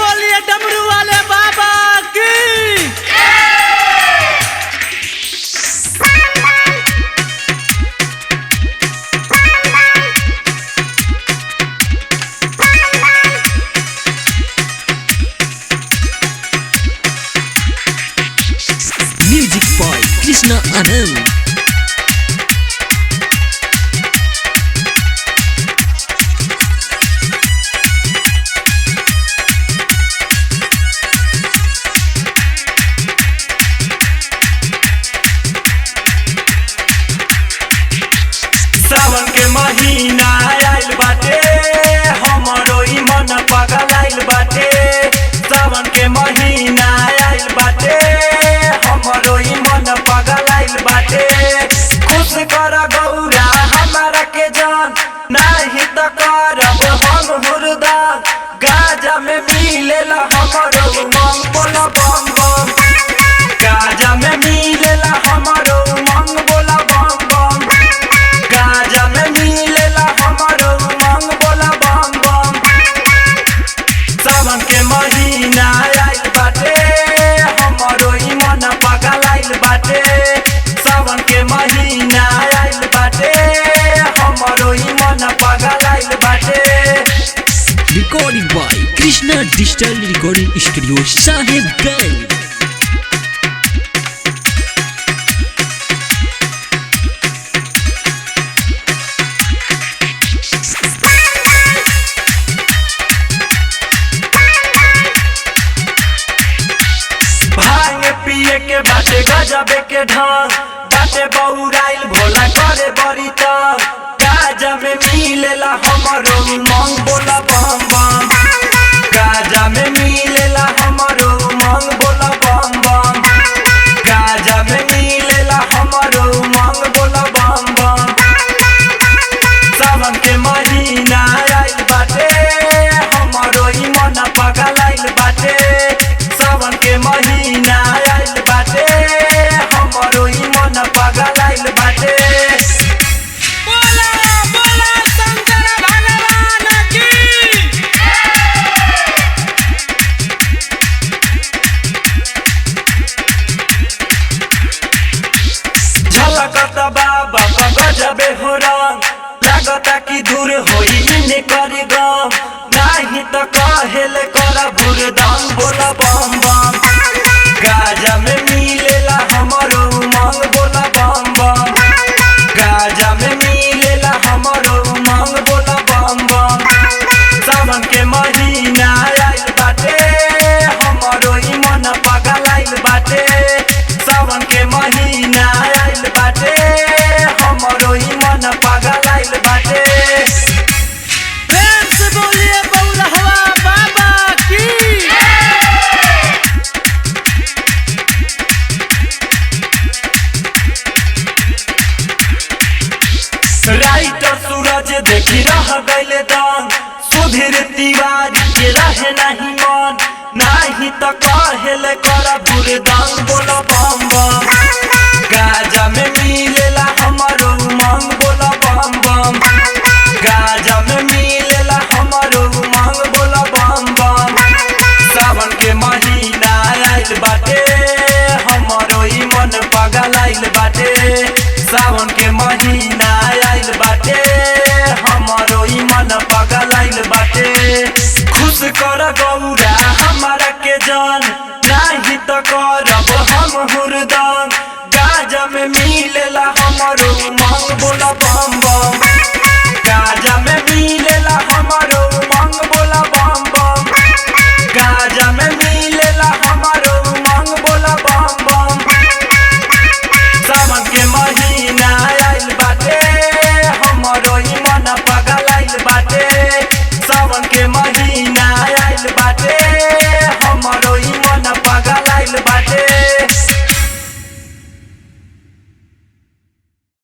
बोलिए डमरू वाले बाबा की। म्यूजिक बाय कृष्णा आनंद। सावन के महीना आइल बाटे, हमरो ई मन पगलाइल बाटे। सावन के महीना आइल बाटे, हमरो ई मन पगलाइल बाटे। खुश कर गौरा हमारा के जान, नाही त करब हम हुरदान। गाजा में मिलेला हमरो उमंग, बोला बम बम। गाजा में मिलेला हमरो उमंग, बोला बम बम। गाजा में मिलेला हमरो उमंग, बोला बम बम। सावन के महीना आइल बाटे, हमरो ई मन पगलाइल बाटे। सावन के महीना आइल बाटे, हमरो ई मन पगलाइल बाटे। Recording by Krishna digital recording studio Sahebganj. भांग पिए के बाटे गजबे के ढंग, बाटे बौराइल भोला करे बड़ी तंग। गाजा में मिलेला हमरो उमंग, बोला बम बम। गाजा में मिलेला हमरो उमंग, बोला बम बम। गाजा में मिलेला हमरो उमंग, बोला बम बम। सावन के महीना आइल बाटे, हमरो ई मन पगलाइल बाटे। सावन के महीना आइल बाटे, हमरो ई मन पगलाइल बाटे। बोला बोला शंकर भगवान की। झलकत बाबा का गजबे हो रंग, लागता कि दूर होई इने करी गम। नाही त कहेले करा भुरदम, बोला बम बम। गाजा में मिलेला हमरो उमंग, बोला बम बम। गाजा में मिलेला हमरो उमंग, बोला बम बम। सावन के महीना आइल बाटे, हमरो ई मन पगलाइल बाटे। सावन के महीना आइल बाटे, हमरो ई मन पगलाइल बाटे। प्रेम से बोलिए बौरहवा बाबा की। राइटर सूरज देखी रह गइले दान, सुधीर तिवारी के रहे नहीं मन। नाही त कहेले करा भुरदम, बोला बम बम। गाजा में मिलेला हमरो उमंग, बोला बम बम। गाजा में मिलेला हमरो उमंग, बोला बम बम। सावन के महीना आइल बाटे, हमरो ई मन पगलाइल बाटे। सावन के महीना आइल बाटे, हमरो ई मन पगलाइल बाटे। खुश कर गौरा हमारा के जान, नाही त करब हम हुरदान। गाजा में मिलेला हमरो उमंग, बोला